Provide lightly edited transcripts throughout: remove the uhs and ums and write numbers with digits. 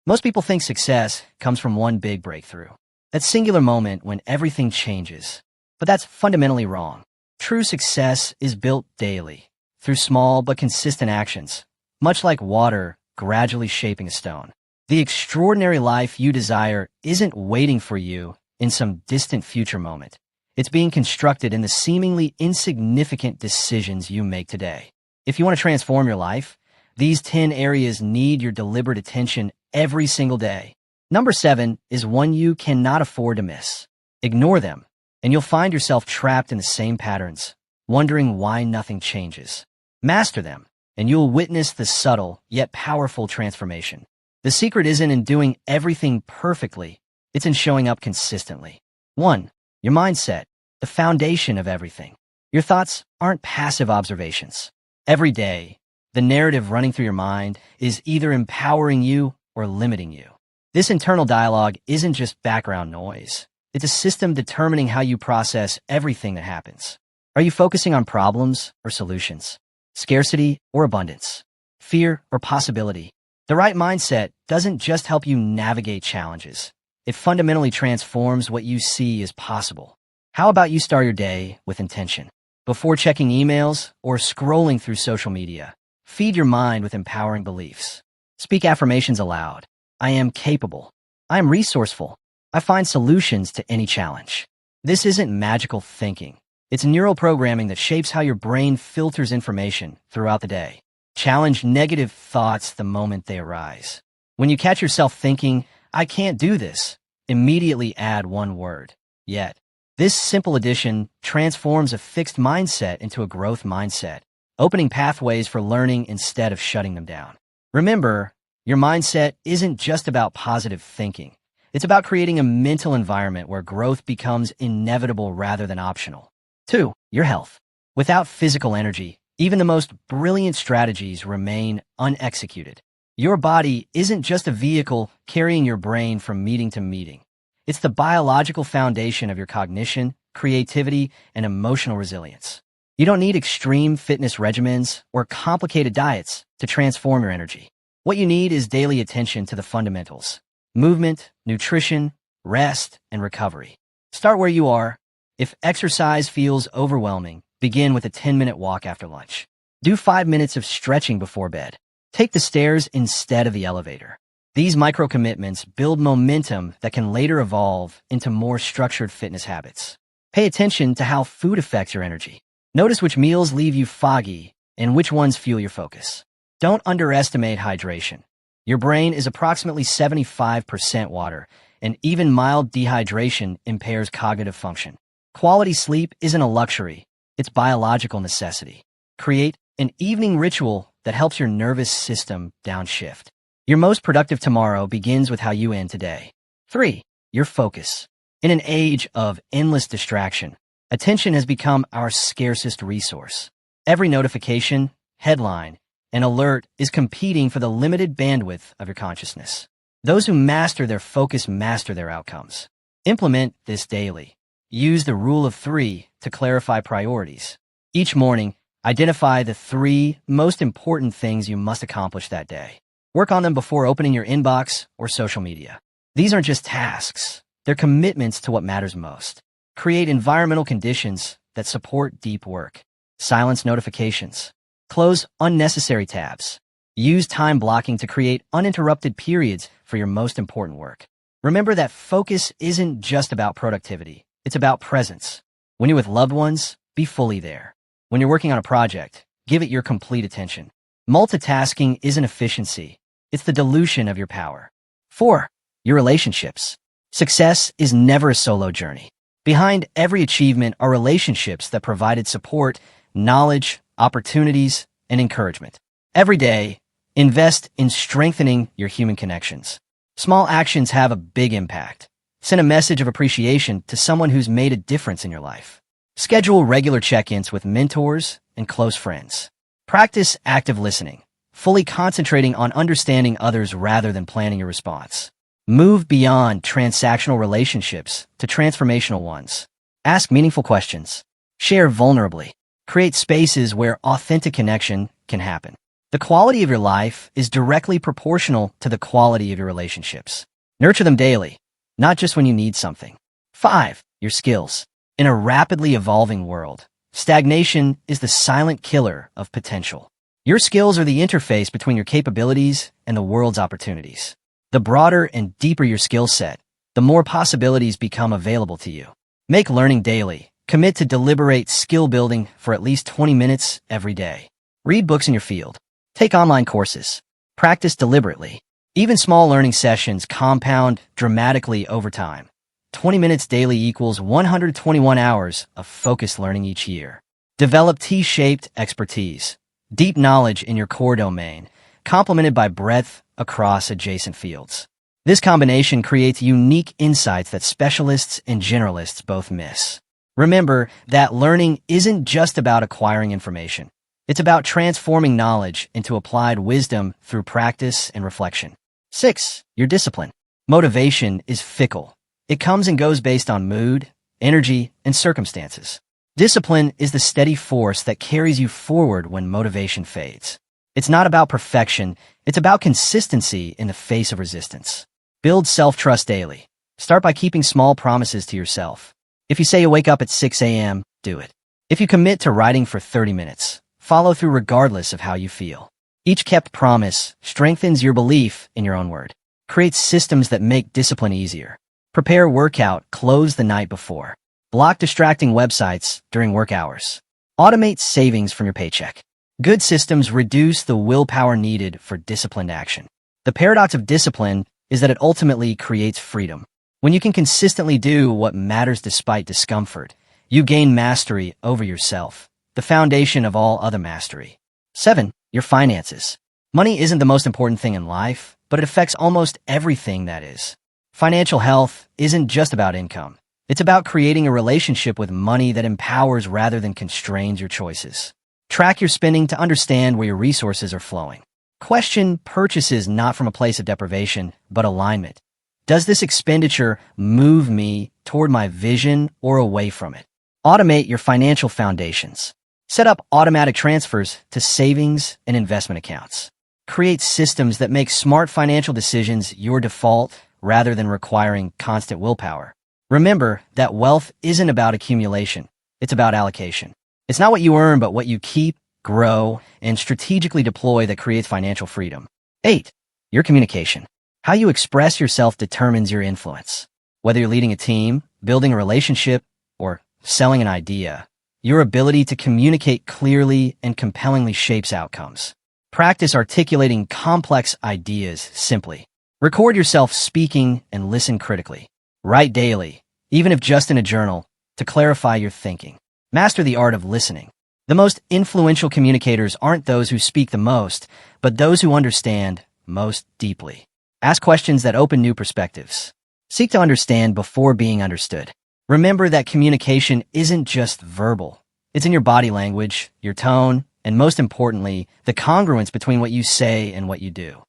Most people think success comes from one big breakthrough, that singular moment when everything changes. But that's fundamentally wrong. True success is built daily, through small but consistent actions, much like water gradually shaping a stone. The extraordinary life you desire isn't waiting for you in some distant future moment. It's being constructed in the seemingly insignificant decisions you make today. If you want to transform your life, these 10 areas need your deliberate attention every single day. Number 7 is one you cannot afford to miss. Ignore them, and you'll find yourself trapped in the same patterns, wondering why nothing changes. Master them, and you'll witness the subtle yet powerful transformation. The secret isn't in doing everything perfectly, it's in showing up consistently. 1. Your mindset, the foundation of everything. Your thoughts aren't passive observations. Every day, the narrative running through your mind is either empowering you or limiting you. This internal dialogue isn't just background noise. It's a system determining how you process everything that happens. Are you focusing on problems or solutions? Scarcity or abundance? Fear or possibility? The right mindset doesn't just help you navigate challenges. It fundamentally transforms what you see as possible. How about you start your day with intention? Before checking emails or scrolling through social media, feed your mind with empowering beliefs. Speak affirmations aloud. I am capable. I am resourceful. I find solutions to any challenge. This isn't magical thinking. It's neural programming that shapes how your brain filters information throughout the day. Challenge negative thoughts the moment they arise. When you catch yourself thinking, I can't do this, immediately add one word, yet. This simple addition transforms a fixed mindset into a growth mindset, opening pathways for learning instead of shutting them down. Remember, your mindset isn't just about positive thinking. It's about creating a mental environment where growth becomes inevitable rather than optional. 2. Your health. Without physical energy, even the most brilliant strategies remain unexecuted. Your body isn't just a vehicle carrying your brain from meeting to meeting. It's the biological foundation of your cognition, creativity, and emotional resilience. You don't need extreme fitness regimens or complicated diets to transform your energy. What you need is daily attention to the fundamentals: movement, nutrition, rest, and recovery. Start where you are. If exercise feels overwhelming, begin with a 10-minute walk after lunch. Do 5 minutes of stretching before bed. Take the stairs instead of the elevator. These micro-commitments build momentum that can later evolve into more structured fitness habits. Pay attention to how food affects your energy. Notice which meals leave you foggy and which ones fuel your focus. Don't underestimate hydration. Your brain is approximately 75% water, and even mild dehydration impairs cognitive function. Quality sleep isn't a luxury, it's biological necessity. Create an evening ritual that helps your nervous system downshift. Your most productive tomorrow begins with how you end today. 3. Your focus. In an age of endless distraction, attention has become our scarcest resource. Every notification, headline, and alert is competing for the limited bandwidth of your consciousness. Those who master their focus master their outcomes. Implement this daily. Use the rule of 3 to clarify priorities. Each morning, identify the 3 most important things you must accomplish that day. Work on them before opening your inbox or social media. These aren't just tasks. They're commitments to what matters most. Create environmental conditions that support deep work. Silence notifications. Close unnecessary tabs. Use time blocking to create uninterrupted periods for your most important work. Remember that focus isn't just about productivity. It's about presence. When you're with loved ones, be fully there. When you're working on a project, give it your complete attention. Multitasking isn't efficiency. It's the dilution of your power. 4. Your relationships. Success is never a solo journey. Behind every achievement are relationships that provided support, knowledge, opportunities, and encouragement. Every day, invest in strengthening your human connections. Small actions have a big impact. Send a message of appreciation to someone who's made a difference in your life. Schedule regular check-ins with mentors and close friends. Practice active listening, fully concentrating on understanding others rather than planning your response. Move beyond transactional relationships to transformational ones. Ask meaningful questions. Share vulnerably. Create spaces where authentic connection can happen. The quality of your life is directly proportional to the quality of your relationships. Nurture them daily, not just when you need something. 5. Your skills. In a rapidly evolving world, stagnation is the silent killer of potential. Your skills are the interface between your capabilities and the world's opportunities. The broader and deeper your skill set, the more possibilities become available to you. Make learning daily. Commit to deliberate skill building for at least 20 minutes every day. Read books in your field. Take online courses. Practice deliberately. Even small learning sessions compound dramatically over time. 20 minutes daily equals 121 hours of focused learning each year. Develop T-shaped expertise. Deep knowledge in your core domain, complemented by breadth across adjacent fields. This combination creates unique insights that specialists and generalists both miss. Remember that learning isn't just about acquiring information. It's about transforming knowledge into applied wisdom through practice and reflection. 6. Your discipline. Motivation is fickle. It comes and goes based on mood, energy, and circumstances. Discipline is the steady force that carries you forward when motivation fades. It's not about perfection, it's about consistency in the face of resistance. Build self-trust daily. Start by keeping small promises to yourself. If you say you'll wake up at 6 a.m., do it. If you commit to writing for 30 minutes, follow through regardless of how you feel. Each kept promise strengthens your belief in your own word. Create systems that make discipline easier. Prepare workout clothes the night before. Block distracting websites during work hours. Automate savings from your paycheck. Good systems reduce the willpower needed for disciplined action. The paradox of discipline is that it ultimately creates freedom. When you can consistently do what matters despite discomfort, you gain mastery over yourself, the foundation of all other mastery. 7. Your finances. Money isn't the most important thing in life, but it affects almost everything that is. Financial health isn't just about income. It's about creating a relationship with money that empowers rather than constrains your choices. Track your spending to understand where your resources are flowing. Question purchases not from a place of deprivation, but alignment. Does this expenditure move me toward my vision or away from it? Automate your financial foundations. Set up automatic transfers to savings and investment accounts. Create systems that make smart financial decisions your default rather than requiring constant willpower. Remember that wealth isn't about accumulation. It's about allocation. It's not what you earn, but what you keep, grow, and strategically deploy that creates financial freedom. 8. Your communication. How you express yourself determines your influence. Whether you're leading a team, building a relationship, or selling an idea, your ability to communicate clearly and compellingly shapes outcomes. Practice articulating complex ideas simply. Record yourself speaking and listen critically. Write daily, even if just in a journal, to clarify your thinking. Master the art of listening. The most influential communicators aren't those who speak the most, but those who understand most deeply. Ask questions that open new perspectives. Seek to understand before being understood. Remember that communication isn't just verbal. It's in your body language, your tone, and most importantly, the congruence between what you say and what you do.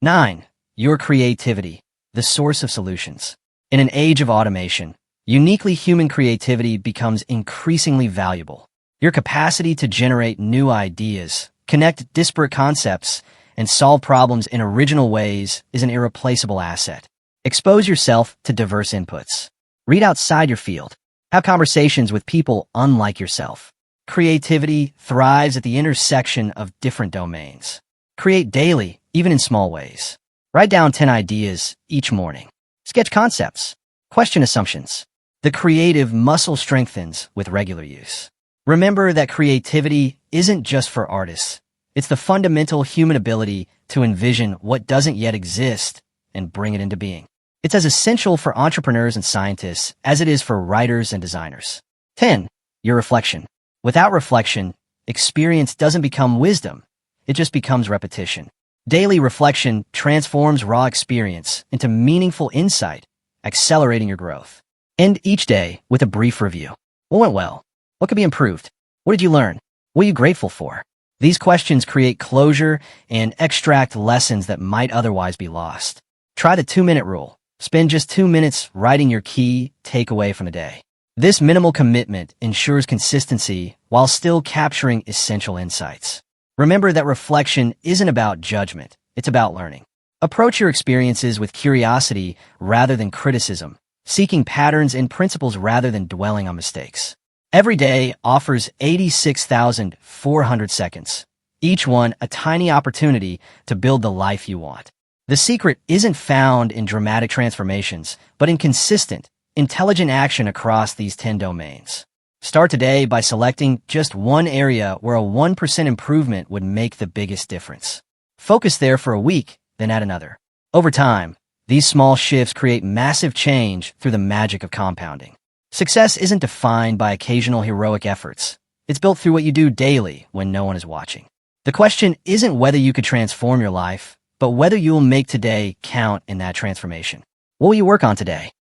9. Your creativity, the source of solutions. In an age of automation, uniquely human creativity becomes increasingly valuable. Your capacity to generate new ideas, connect disparate concepts, and solve problems in original ways is an irreplaceable asset. Expose yourself to diverse inputs. Read outside your field. Have conversations with people unlike yourself. Creativity thrives at the intersection of different domains. Create daily, even in small ways. Write down 10 ideas each morning. Sketch concepts. Question assumptions. The creative muscle strengthens with regular use. Remember that creativity isn't just for artists. It's the fundamental human ability to envision what doesn't yet exist and bring it into being. It's as essential for entrepreneurs and scientists as it is for writers and designers. 10. Your reflection. Without reflection, experience doesn't become wisdom. It just becomes repetition. Daily reflection transforms raw experience into meaningful insight, accelerating your growth. End each day with a brief review. What went well? What could be improved? What did you learn? What are you grateful for? These questions create closure and extract lessons that might otherwise be lost. Try the 2-minute rule. Spend just 2 minutes writing your key takeaway from the day. This minimal commitment ensures consistency while still capturing essential insights. Remember that reflection isn't about judgment, it's about learning. Approach your experiences with curiosity rather than criticism, seeking patterns and principles rather than dwelling on mistakes. Every day offers 86,400 seconds, each one a tiny opportunity to build the life you want. The secret isn't found in dramatic transformations, but in consistent, intelligent action across these 10 domains. Start today by selecting just one area where a 1% improvement would make the biggest difference. Focus there for a week, then add another. Over time, these small shifts create massive change through the magic of compounding. Success isn't defined by occasional heroic efforts. It's built through what you do daily when no one is watching. The question isn't whether you could transform your life, but whether you will make today count in that transformation. What will you work on today?